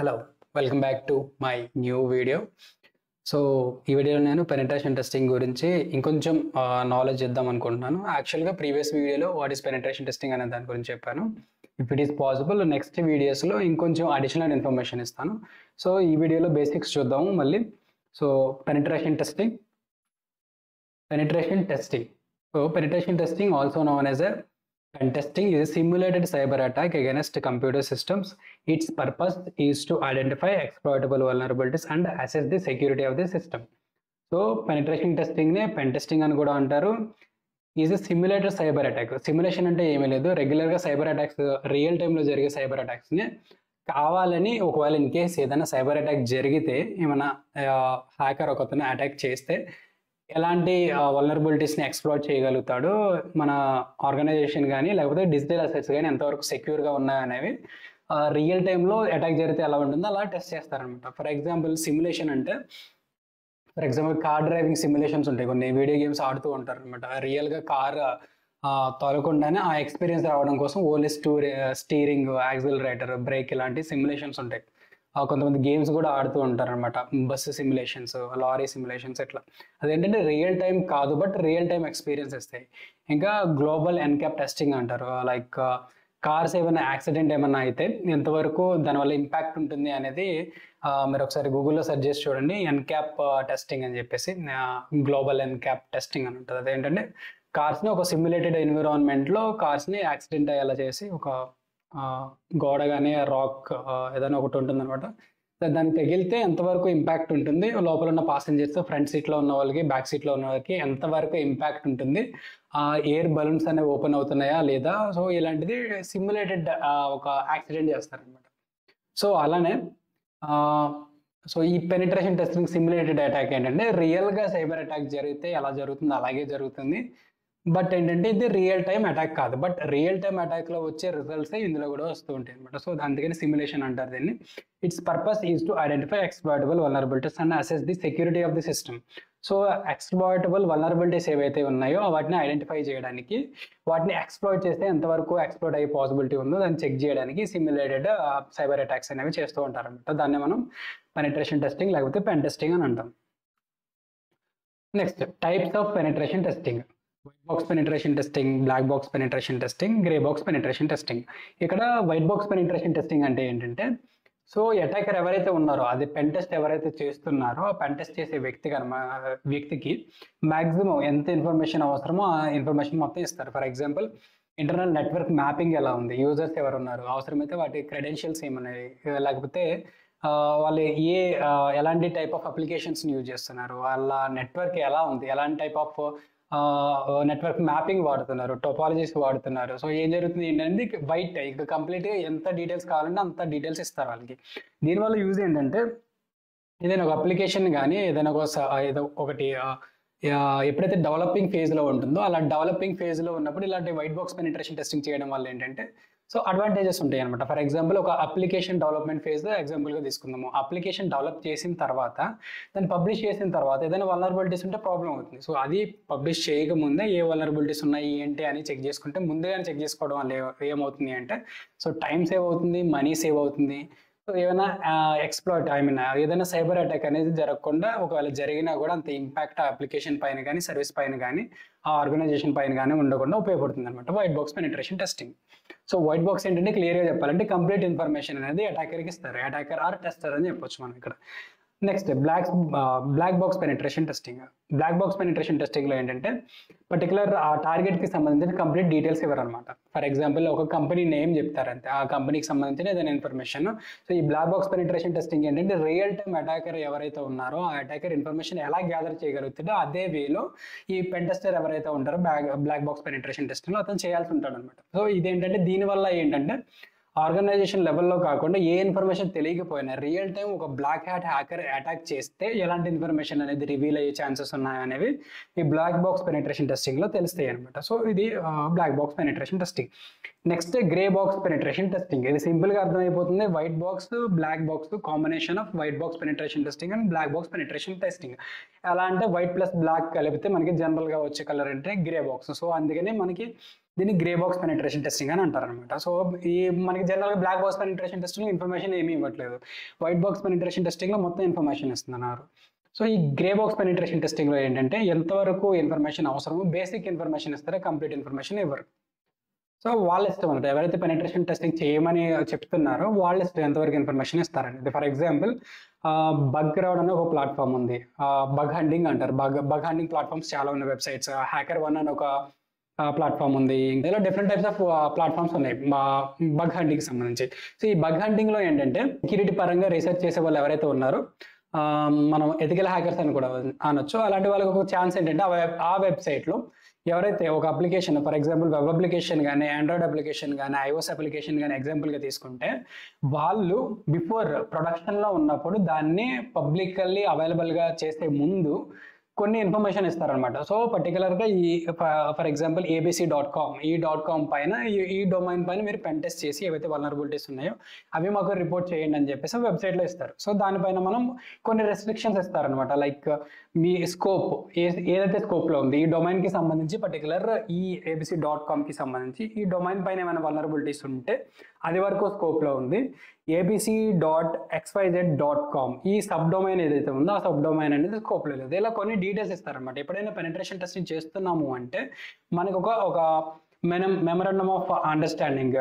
Hello, welcome back to my new video. So ఈ వీడియోలో నేను పెనిట్రేషన్ టెస్టింగ్ గురించి ఇంకొంచెం నాలెడ్జ్ ఇద్దాం అనుకుంటున్నాను. యాక్చువల్గా ప్రీవియస్ వీడియోలో వాట్ ఈస్ పెనిట్రేషన్ టెస్టింగ్ అనే దాని గురించి చెప్పాను. If it is possible next వీడియోస్లో ఇంకొంచెం అడిషనల్ ఇన్ఫర్మేషన్ ఇస్తాను. సో ఈ వీడియోలో బేసిక్స్ చూద్దాము మళ్ళీ. So penetration testing. So penetration testing, also known as a pen testing, is a simulated cyber attack against computer systems. Its purpose is to identify exploitable vulnerabilities and assess the security of the system. So penetration testing ne pen testing అని కూడా అంటారు. Is a simulated cyber attack. Simulation అంటే ఏమీ లేదు, రెగ్యులర్గా cyber attacks real టైంలో జరిగే cyber అటాక్స్ని కావాలని ఒకవేళ ఇన్ కేస్ ఏదైనా సైబర్ అటాక్ జరిగితే, ఏమైనా హ్యాకర్ ఒకతను అటాక్ చేస్తే ఎలాంటి వల్నరబిలిటీస్ని ఎక్స్ప్లోర్ చేయగలుగుతాడు, మన ఆర్గనైజేషన్ కానీ లేకపోతే డిజిటల్ అసెట్స్ కానీ ఎంతవరకు సెక్యూర్గా ఉన్నాయనేవి రియల్ టైంలో అటాక్ జరిగితే ఎలా ఉంటుందో అలా టెస్ట్ చేస్తారనమాట. ఫర్ ఎగ్జాంపుల్ సిమ్యులేషన్ అంటే, for example car driving simulations ఉంటాయి, కొన్ని వీడియో గేమ్స్ ఆడుతూ ఉంటారు అనమాట. రియల్గా కార్ తోలకుండానే ఆ ఎక్స్పీరియన్స్ రావడం కోసం ఓన్లీ స్టీరింగ్, యాక్సిలరేటర్, బ్రేక్ ఇలాంటి సిమ్యులేషన్స్ ఉంటాయి. కొంతమంది గేమ్స్ కూడా ఆడుతూ ఉంటారు అనమాట, బస్సు సిమ్యులేషన్స్, లారీ సిమ్యులేషన్స్ ఇట్లా. అదేంటంటే రియల్ టైం కాదు, బట్ రియల్ టైం ఎక్స్పీరియన్స్ ఇస్తాయి. ఇంకా గ్లోబల్ ఎన్క్యాప్ టెస్టింగ్ అంటారు. లైక్ కార్స్ ఏమైనా యాక్సిడెంట్ ఏమైనా అయితే ఎంతవరకు దానివల్ల ఇంపాక్ట్ ఉంటుంది అనేది మీరు ఒకసారి గూగుల్లో సెర్చ్ చేసి చూడండి. ఎన్క్యాప్ టెస్టింగ్ అని చెప్పేసి, గ్లోబల్ ఎన్క్యాప్ టెస్టింగ్ అని ఉంటుంది. అదేంటంటే కార్స్ని ఒక సిమ్యులేటెడ్ ఎన్విరాన్మెంట్లో కార్స్ని యాక్సిడెంట్ అయ్యేలా చేసి, ఒక గోడ కానీ రాక్ ఏదైనా ఒకటి ఉంటుంది అనమాట, దానికి తగిలితే ఎంతవరకు ఇంపాక్ట్ ఉంటుంది, లోపల ఉన్న పాసెంజర్స్, ఫ్రంట్ సీట్లో ఉన్న వాళ్ళకి, బ్యాక్ సీట్లో ఉన్న వాళ్ళకి ఎంతవరకు ఇంపాక్ట్ ఉంటుంది, ఎయిర్ బలూన్స్ అనేవి ఓపెన్ అవుతున్నాయా లేదా. సో ఇలాంటిది సిమ్యులేటెడ్ ఒక యాక్సిడెంట్ చేస్తారనమాట. సో అలానే సో ఈ పెనిట్రేషన్ టెస్టింగ్ సిమ్యులేటెడ్ అటాక్ ఏంటంటే, రియల్గా సైబర్ అటాక్ జరిగితే ఎలా జరుగుతుందో అలాగే జరుగుతుంది. బట్ ఏంటంటే ఇది రియల్ టైం అటాక్ కాదు, బట్ రియల్ టైం అటాక్లో వచ్చే రిజల్ట్స్ ఇందులో కూడా వస్తూ ఉంటాయి అనమాట. సో అందుకని సిమ్యులేషన్ అంటారు దీన్ని. Its purpose is to identify exploitable vulnerabilities and assess the security of the system. So exploitable vulnerabilities ఏవైతే ఉన్నాయో వాటిని ఐడెంటిఫై చేయడానికి, వాటిని ఎక్స్ప్లాయిట్ చేస్తే ఎంతవరకు ఎక్స్ప్లోయిట్ అయ్యే పాసిబిలిటీ ఉందో దాన్ని చెక్ చేయడానికి సిమ్యులేటెడ్ సైబర్ అటాక్స్ అనేవి చేస్తూ ఉంటారనమాట. దాన్ని మనం పెనిట్రేషన్ టెస్టింగ్ లేకపోతే పెన్ టెస్టింగ్ అని అంటాం. Next, types of penetration testing. White box penetration testing, black box penetration testing, grey box penetration testing. ఇక్కడ వైట్ బాక్స్ పెనిట్రేషన్ టెస్టింగ్ అంటే ఏంటంటే, సో అటాకర్ ఎవరైతే ఉన్నారో, అది పెన్ టెస్ట్ ఎవరైతే చేస్తున్నారో ఆ పెన్ టెస్ట్ చేసే వ్యక్తికి మ్యాక్సిమం ఎంత ఇన్ఫర్మేషన్ అవసరమో ఆ ఇన్ఫర్మేషన్ మొత్తం ఇస్తారు. For example, internal network mapping ఎలా ఉంది, యూజర్స్ ఎవరు ఉన్నారు, అవసరమైతే వాటి క్రెడెన్షియల్స్ ఏమన్నాయి, లేకపోతే వాళ్ళు ఎలాంటి టైప్ ఆఫ్ అప్లికేషన్స్ని యూజ్ చేస్తున్నారు, వాళ్ళ నెట్వర్క్ ఎలా ఉంది, ఎలాంటి టైప్ ఆఫ్ నెట్వర్క్ మ్యాపింగ్ వాడుతున్నారు, టోపాలజీస్ వాడుతున్నారు. సో ఏం జరుగుతుంది ఏంటంటే, వైట్ ఇంకా కంప్లీట్గా ఎంత డీటెయిల్స్ కావాలంటే అంత డీటెయిల్స్ ఇస్తారు వాళ్ళకి. దీనివల్ల యూజ్ ఏంటంటే, ఏదైనా ఒక అప్లికేషన్ కానీ ఏదైనా ఏదో ఒకటి ఎప్పుడైతే డెవలపింగ్ ఫేజ్లో ఉంటుందో, అలా డెవలపింగ్ ఫేజ్లో ఉన్నప్పుడు ఇలాంటి వైట్ బాక్స్ పెనిట్రేషన్ టెస్టింగ్ చేయడం వల్ల ఏంటంటే, సో అడ్వాంటేజెస్ ఉంటాయి అనమాట. ఫర్ ఎగ్జాంపుల్, ఒక అప్లికేషన్ డెవలప్మెంట్ ఫేజ్ ఎగ్జాంపుల్గా తీసుకుందాము. అప్లికేషన్ డెవలప్ చేసిన తర్వాత, దాన్ని పబ్లిష్ చేసిన తర్వాత ఏదైనా వల్నరబిలిటీస్ ఉంటే ప్రాబ్లం అవుతుంది. సో అది పబ్లిష్ చేయకముందే ఏ వల్నరబిలిటీస్ ఉన్నాయి ఏంటి అని చెక్ చేసుకుంటే, ముందుగానే చెక్ చేసుకోవడం వల్ల ఏమవుతుంది అంటే, సో టైం సేవ్ అవుతుంది, మనీ సేవ్ అవుతుంది. సో ఏమైనా ఏదైనా సైబర్ అటాక్ అనేది జరగకుండా, ఒకవేళ జరిగినా కూడా అంత ఇంపాక్ట్ ఆ అప్లికేషన్ పైన కానీ, సర్వీస్ పైన కానీ, ఆ ఆర్గనైజేషన్ పైన కానీ ఉండకుండా ఉపయోగపడుతుంది అనమాట white box penetration testing. So white box ఏంటంటే, క్లియర్గా చెప్పాలంటే కంప్లీట్ ఇన్ఫర్మేషన్ అనేది అటాకర్కి ఇస్తారు. అటాకర్ ఆర్ టెస్టర్ అని చెప్పొచ్చు మనం ఇక్కడ. Next, black box penetration testing. Black box పెనిట్రేషన్ టెస్టింగ్లో ఏంటంటే, పర్టికులర్ ఆ టార్గెట్కి సంబంధించిన కంప్లీట్ డీటెయిల్స్ ఇవ్వరనమాట. ఫర్ ఎగ్జాంపుల్, ఒక కంపెనీ నేమ్ చెప్తారంతే, ఆ కంపెనీకి సంబంధించిన ఏదైనా ఇన్ఫర్మేషన్. సో ఈ బ్లాక్ బాక్స్ పెనిట్రేషన్ టెస్టింగ్ ఏంటంటే, రియల్ టైం అటాకర్ ఎవరైతే ఉన్నారో ఆ అటాకర్ ఇన్ఫర్మేషన్ ఎలా గ్యాదర్ చేయగలుగుతాడో అదే వేలో ఈ పెన్ టెస్టర్ ఎవరైతే ఉంటారో బ్లాక్ బాక్స్ పెనిట్రేషన్ టెస్టింగ్లో అతను చేయాల్సి ఉంటాడు అనమాట. సో ఇదేంటంటే, దీనివల్ల ఏంటంటే ఆర్గనైజేషన్ లెవెల్లో కాకుండా ఏ ఇన్ఫర్మేషన్ తెలియకపోయినా రియల్ టైం ఒక బ్లాక్ హ్యాట్ హ్యాకర్ అటాక్ చేస్తే ఎలాంటి ఇన్ఫర్మేషన్ అనేది రివీల్ అయ్యే ఛాన్సెస్ ఉన్నాయనేవి ఈ బ్లాక్ బాక్స్ పెనిట్రేషన్ టెస్టింగ్లో తెలుస్తాయి అనమాట. సో ఇది black box penetration testing. Next grey box penetration testing. ఇది సింపుల్గా అర్థమైపోతుంది. White box, black box combination of white box penetration testing and black box penetration testing. ఎలా అంటే వైట్ ప్లస్ బ్లాక్ కలిపితే మనకి జనరల్గా వచ్చే కలర్ అంటే గ్రే బాక్స్. సో అందుకని మనకి దీన్ని గ్రే బాక్స్ పెనిట్రేషన్ టెస్టింగ్ అని అంటారు అనమాట. సో ఈ మనకి జనరల్గా black box penetration testing information ఏమీ ఇవ్వట్లేదు. వైట్ బాక్స్ పెనిట్రేషన్ టెస్టింగ్లో మొత్తం ఇన్ఫర్మేషన్ ఇస్తున్నారు. సో ఈ గ్రే బాక్స్ పెనిట్రేషన్ టెస్టింగ్లో ఏంటంటే ఎంతవరకు ఇన్ఫర్మేషన్ అవసరమో బేసిక్ ఇన్ఫర్మేషన్ ఇస్తారో, కంప్లీట్ ఇన్ఫర్మేషన్ ఇవ్వరు. సో వాళ్ళ ఇష్టం అనమాట. ఎవరైతే పెనిట్రేషన్ టెస్టింగ్ చేయమని చెప్తున్నారో వాళ్ళ ఇష్టం ఎంతవరకు ఇన్ఫర్మేషన్ ఇస్తారండి. ఫర్ ఎగ్జాంపుల్ బగ్ రావడం అనే ఒక ప్లాట్ఫామ్ ఉంది. బగ్ హంటింగ్ అంటారు. బగ్ హంటింగ్ ప్లాట్ఫామ్స్ చాలా ఉన్నాయి వెబ్సైట్స్. హ్యాకర్ వన్ అని ఒక ప్లాట్ఫామ్ ఉంది. ఇలా డిఫరెంట్ టైప్స్ ఆఫ్ ప్లాట్ఫామ్స్ ఉన్నాయి బగ్ హంటింగ్కి సంబంధించి. సో ఈ బగ్ హంటింగ్లో ఏంటంటే సెక్యూరిటీ పరంగా రీసెర్చ్ చేసే వాళ్ళు ఎవరైతే ఉన్నారో మనం ఎథికల్ హ్యాకర్స్ అని కూడా అనొచ్చు. అలాంటి వాళ్ళకి ఒక ఛాన్స్ ఏంటంటే ఆ వెబ్సైట్లో ఎవరైతే ఒక application, for example web application కానీ, ఆండ్రాయిడ్ అప్లికేషన్ కానీ, ఐఓఎస్ అప్లికేషన్ కానీ ఎగ్జాంపుల్గా తీసుకుంటే వాళ్ళు బిఫోర్ ప్రొడక్షన్లో ఉన్నప్పుడు దాన్ని పబ్లికల్లీ అవైలబుల్గా చేసే ముందు కొన్ని ఇన్ఫర్మేషన్ ఇస్తారనమాట. సో పర్టికులర్గా ఈ ఫర్ ఎగ్జాంపుల్ abc.com ఈ .com పైన ఈ డొమైన్ పైన మీరు పెన్ టెస్ట్ చేసి ఏవైతే వల్నరబిలిటీస్ ఉన్నాయో అవి మాకు రిపోర్ట్ చేయండి అని చెప్పేసి వెబ్సైట్లో ఇస్తారు. సో దానిపైన మనం కొన్ని రెస్ట్రిక్షన్స్ ఇస్తారనమాట. లైక్ మీ స్కోప్ ఏదైతే స్కోప్లో ఉంది ఈ డొమైన్కి సంబంధించి, పర్టికులర్ ఈ abc.comకి సంబంధించి ఈ డొమైన్ పైన ఏమైనా వల్నరబిలిటీస్ ఉంటే అది వరకు స్కోప్లో ఉంది. abc.xyz.com ఈ సబ్ డొమైన్ ఏదైతే ఉందో ఆ సబ్ డొమైన్ అనేది స్కోప్లో లేదు. ఇలా కొన్ని డీటెయిల్స్ ఇస్తారనమాట. ఎప్పుడైనా పెనిట్రేషన్ టెస్టింగ్ చేస్తున్నాము అంటే మనకు ఒక మెమరాండమ్ ఆఫ్ అండర్స్టాండింగ్,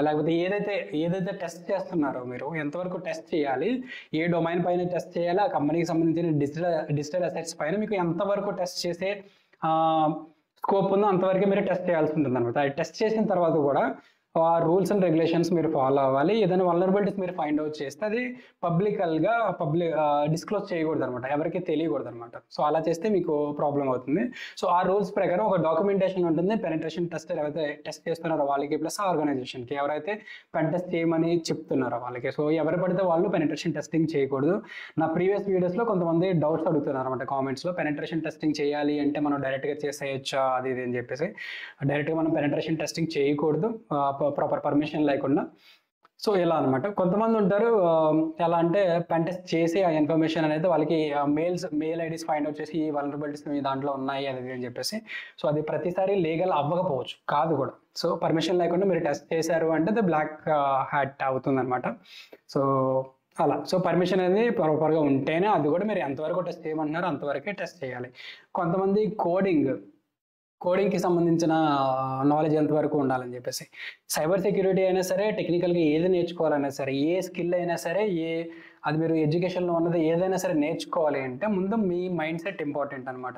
లేకపోతే ఏదైతే టెస్ట్ చేస్తున్నారో మీరు ఎంతవరకు టెస్ట్ చేయాలి, ఏ డొమైన్ పైన టెస్ట్ చేయాలి, ఆ కంపెనీకి సంబంధించిన డిజిటల్ అసెట్స్ పైన మీకు ఎంతవరకు టెస్ట్ చేసే స్కోప్ ఉందో అంతవరకు మీరు టెస్ట్ చేయాల్సి ఉంటుంది అనమాట. అది టెస్ట్ చేసిన తర్వాత కూడా ఆ రూల్స్ అండ్ రెగ్యులేషన్స్ మీరు ఫాలో అవ్వాలి. ఏదైనా వల్నరబిలిటీస్ మీరు ఫైండ్ అవుట్ చేస్తే అది పబ్లిక్గా డిస్క్లోజ్ చేయకూడదు అనమాట, ఎవరికి తెలియకూడదు అనమాట. సో అలా చేస్తే మీకు ప్రాబ్లం అవుతుంది. సో ఆ రూల్స్ ప్రకారం ఒక డాక్యుమెంటేషన్ ఉంటుంది పెనిట్రేషన్ టెస్టర్ ఎవరైతే టెస్ట్ చేస్తున్నారో వాళ్ళకి, ప్లస్ ఆర్గనైజేషన్కి ఎవరైతే పెన్ టెస్ట్ చేయమని చెప్తున్నారో వాళ్ళకి. సో ఎవరు పడితే వాళ్ళు పెనిట్రేషన్ టెస్టింగ్ చేయకూడదు. నా ప్రీవియస్ వీడియోస్లో కొంతమంది డౌట్స్ అడుగుతున్నారు అనమాట కామెంట్స్లో, పెనిట్రేషన్ టెస్టింగ్ చేయాలి అంటే మనం డైరెక్ట్గా చేసేయచ్చా అది ఇది అని చెప్పేసి. డైరెక్ట్గా మనం పెనిట్రేషన్ టెస్టింగ్ చేయకూడదు ప్రాపర్ పర్మిషన్ లేకుండా. సో ఇలా అనమాట. కొంతమంది ఉంటారు ఎలా అంటే పెన్ టెస్ట్ చేసి ఆ ఇన్ఫర్మేషన్ అనేది వాళ్ళకి మెయిల్ ఐడీస్ ఫైండ్ అవుట్ చేసి ఈ వల్నరబిలిటీస్ మీ దాంట్లో ఉన్నాయి అది అని చెప్పేసి. సో అది ప్రతిసారి లీగల్ అవ్వకపోవచ్చు, కాదు కూడా. సో పర్మిషన్ లేకుండా మీరు టెస్ట్ చేశారు అంటే అది బ్లాక్ హ్యాట్ అవుతుంది అనమాట. సో అలా. సో పర్మిషన్ అనేది ప్రాపర్గా ఉంటేనే అది కూడా మీరు ఎంతవరకు టెస్ట్ చేయమంటున్నారో అంతవరకే టెస్ట్ చేయాలి. కొంతమంది కోడింగ్కి సంబంధించిన నాలెడ్జ్ ఎంతవరకు ఉండాలని చెప్పేసి. సైబర్ సెక్యూరిటీ అయినా సరే, టెక్నికల్గా ఏది నేర్చుకోవాలన్నా సరే, ఏ స్కిల్ అయినా సరే, అది మీరు ఎడ్యుకేషన్లో ఉన్నది ఏదైనా సరే నేర్చుకోవాలి అంటే ముందు మీ మైండ్ సెట్ ఇంపార్టెంట్ అనమాట.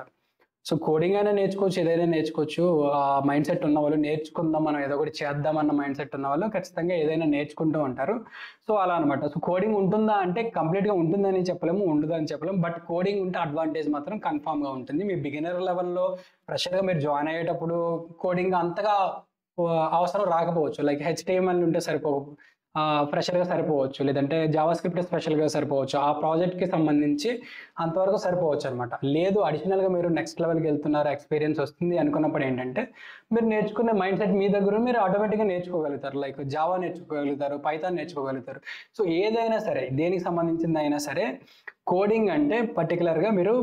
సో కోడింగ్ అయినా నేర్చుకోవచ్చు, ఏదైనా నేర్చుకోవచ్చు. ఆ మైండ్ సెట్ ఉన్న వాళ్ళు నేర్చుకుందాం, మనం ఏదో ఒకటి చేద్దామన్న మైండ్ సెట్ ఉన్న వాళ్ళు ఖచ్చితంగా ఏదైనా నేర్చుకుంటూ ఉంటారు. సో అలా అనమాట. సో కోడింగ్ ఉంటుందా అంటే కంప్లీట్గా ఉంటుందని చెప్పలేము, ఉండదు అని చెప్పలేము. బట్ కోడింగ్ ఉంటే అడ్వాంటేజ్ మాత్రం కన్ఫామ్గా ఉంటుంది. మీ బిగినర్ లెవెల్లో ఫ్రెషర్గా మీరు జాయిన్ అయ్యేటప్పుడు కోడింగ్ అంతగా అవసరం రాకపోవచ్చు. లైక్ HTML ఉంటే ఫ్రెషర్గా సరిపోవచ్చు, లేదంటే జావా స్క్రిప్ట్ స్పెషల్గా సరిపోవచ్చు, ఆ ప్రాజెక్ట్కి సంబంధించి అంతవరకు సరిపోవచ్చు అనమాట. లేదు అడిషనల్గా మీరు నెక్స్ట్ లెవెల్కి వెళ్తున్నారు, ఎక్స్పీరియన్స్ వస్తుంది అనుకున్నప్పుడు ఏంటంటే మీరు నేర్చుకునే మైండ్ సెట్ మీ దగ్గర మీరు ఆటోమేటిక్గా నేర్చుకోగలుగుతారు. లైక్ జావా నేర్చుకోగలుగుతారు, పైథాన్ నేర్చుకోగలుగుతారు. సో ఏదైనా సరే, దేనికి సంబంధించింది అయినా సరే, కోడింగ్ అంటే పర్టికులర్గా మీరు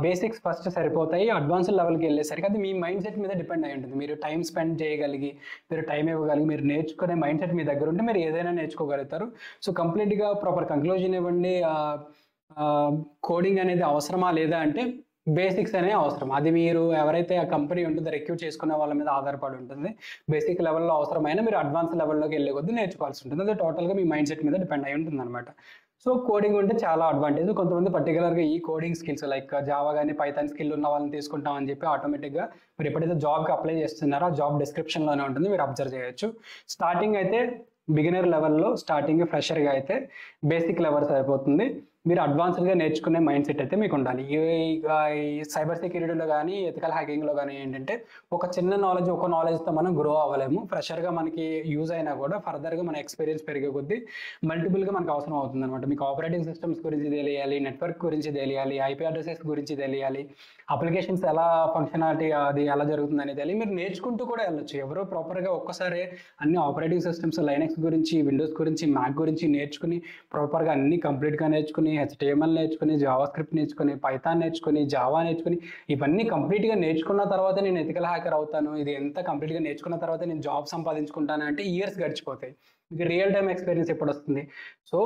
బేసిక్స్ ఫస్ట్ సరిపోతాయి. అడ్వాన్స్డ్ లెవెల్కి వెళ్ళేసరికి అది మీ మైండ్ సెట్ మీద డిపెండ్ అయి ఉంటుంది. మీరు టైం స్పెండ్ చేయగలిగి, మీరు టైం ఇవ్వగలిగి, మీరు నేర్చుకునే మైండ్ సెట్ మీ దగ్గర ఉంటే మీరు ఏదైనా నేర్చుకోగలుగుతారు. సో కంప్లీట్గా ప్రాపర్ కంక్లూజన్ ఇవ్వండి. కోడింగ్ అనేది అవసరమా లేదా అంటే బేసిక్స్ అనేవి అవసరం. అది మీరు ఎవరైతే ఆ కంపెనీ ఉంటుందో రిక్రూట్ చేసుకునే వాళ్ళ మీద ఆధారపడి ఉంటుంది. బేసిక్ లెవెల్లో అవసరమైన మీరు అడ్వాన్స్ లెవెల్లోకి వెళ్ళే కొద్దీ నేర్చుకోవాల్సి ఉంటుంది. అది టోటల్గా మీ మైండ్ సెట్ మీద డిపెండ్ అయి ఉంటుంది అనమాట. సో కోడింగ్ ఉంటే చాలా అడ్వాంటేజ్. కొంతమంది పర్టికులర్గా ఈ కోడింగ్ స్కిల్స్ లైక్ జావా కానీ పైథాన్ స్కిల్ ఉన్న వాళ్ళని తీసుకుంటామని చెప్పి ఆటోమేటిక్గా మీరు ఎప్పుడైతే జాబ్కి అప్లై చేస్తున్నారో ఆ జాబ్ డిస్క్రిప్షన్లోనే ఉంటుంది, మీరు అబ్జర్వ్ చేయొచ్చు. స్టార్టింగ్ అయితే బిగినర్ లెవెల్లో, స్టార్టింగ్ ఫ్రెషర్గా అయితే బేసిక్ లెవెల్ సరిపోతుంది. మీరు అడ్వాన్స్డ్గా నేర్చుకునే మైండ్ సెట్ అయితే మీకు ఉండాలి. ఈ సైబర్ సెక్యూరిటీలో కానీ ఎథికల్ హ్యాకింగ్లో కానీ ఏంటంటే ఒక చిన్న నాలెడ్జ్ ఒక నాలెడ్జ్తో మనం గ్రో అవ్వలేము. ఫ్రెషర్గా మనకి యూజ్ అయినా కూడా ఫర్దర్గా మన ఎక్స్పీరియన్స్ పెరిగే కొద్దీ మల్టిపుల్గా మనకు అవసరం అవుతుంది అనమాట. మీకు ఆపరేటింగ్ సిస్టమ్స్ గురించి తెలియాలి, నెట్వర్క్ గురించి తెలియాలి, ఐపీ అడ్రసెస్ గురించి తెలియాలి, అప్లికేషన్స్ ఎలా ఫంక్షనాలిటీ అది ఎలా జరుగుతుందని తెలియాలి. మీరు నేర్చుకుంటూ కూడా వెళ్ళొచ్చు. ఎవరో ప్రాపర్గా ఒక్కసారి అన్ని ఆపరేటింగ్ సిస్టమ్స్ లైనక్స్ గురించి, విండోస్ గురించి, మ్యాక్ గురించి నేర్చుకుని ప్రాపర్గా అన్ని కంప్లీట్గా నేర్చుకుని, HTML నేర్చుకుని, జావా స్క్రిప్ట్ నేర్చుకుని, పైథాన్ నేర్చుకుని, జావా నేర్చుకుని, ఇవన్నీ కంప్లీట్గా నేర్చుకున్న తర్వాత నేను ఎథికల్ హ్యాకర్ అవుతాను, ఇది ఎంత కంప్లీట్గా నేర్చుకున్న తర్వాత నేను జాబ్ సంపాదించుకుంటాను అంటే ఇయర్స్ గడిచిపోతాయి. మీకు రియల్ టైమ్ ఎక్స్పీరియన్స్ ఎప్పుడు వస్తుంది? సో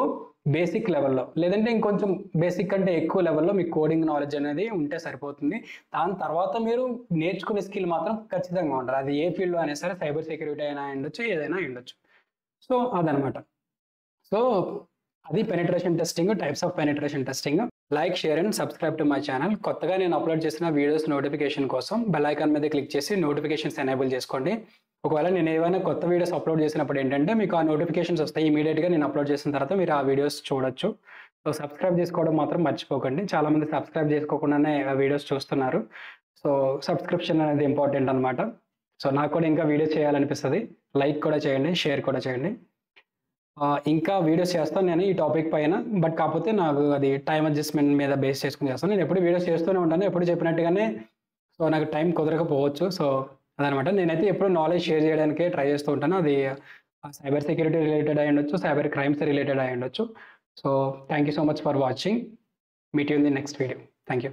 బేసిక్ లెవెల్లో లేదంటే ఇంకొంచెం బేసిక్ కంటే ఎక్కువ లెవెల్లో మీకు కోడింగ్ నాలెడ్జ్ అనేది ఉంటే సరిపోతుంది. దాని తర్వాత మీరు నేర్చుకునే స్కిల్ మాత్రం ఖచ్చితంగా ఉండాలి. అది ఏ ఫీల్డ్లో అయినా సరే, సైబర్ సెక్యూరిటీ అయినా ఉండొచ్చు, ఏదైనా ఉండొచ్చు. సో అదనమాట. సో అది penetration testing, types of penetration testing. Like, share and subscribe to my channel. కొత్తగా నేను అప్లోడ్ చేసిన వీడియోస్ నోటిఫికేషన్ కోసం బెల్ ఐకాన్ మీద క్లిక్ చేసి నోటిఫికేషన్స్ ఎనేబుల్ చేసుకోండి. ఒకవేళ నేను ఏమైనా కొత్త వీడియోస్ అప్లోడ్ చేసినప్పుడు ఏంటంటే మీకు ఆ నోటిఫికేషన్స్ వస్తాయి. ఇమీడియట్గా నేను అప్లోడ్ చేసిన తర్వాత మీరు ఆ వీడియోస్ చూడొచ్చు. సో సబ్స్క్రైబ్ చేసుకోవడం మాత్రం మర్చిపోకండి. చాలామంది సబ్స్క్రైబ్ చేసుకోకుండానే వీడియోస్ చూస్తున్నారు. సో సబ్స్క్రిప్షన్ అనేది ఇంపార్టెంట్ అనమాట. సో నాకు కూడా ఇంకా వీడియోస్ చేయాలనిపిస్తుంది. లైక్ కూడా చేయండి, షేర్ కూడా చేయండి. ఇంకా వీడియోస్ చేస్తాను నేను ఈ టాపిక్ పైన. బట్ కాకపోతే నాకు అది టైం అడ్జస్ట్మెంట్ మీద బేస్ చేసుకుని చేస్తాను. నేను ఎప్పుడు వీడియోస్ చేస్తూనే ఉంటాను, ఎప్పుడు చెప్పినట్టుగానే. సో నాకు టైం కుదరకపోవచ్చు. సో అదనమాట. నేనైతే ఎప్పుడు నాలెడ్జ్ షేర్ చేయడానికే ట్రై చేస్తూ ఉంటాను. అది సైబర్ సెక్యూరిటీ రిలేటెడ్ అయి ఉండొచ్చు, సైబర్ క్రైమ్స్ రిలేటెడ్ అయి ఉండొచ్చు. So thank you so much for watching. Meet you in the next video. Thank you.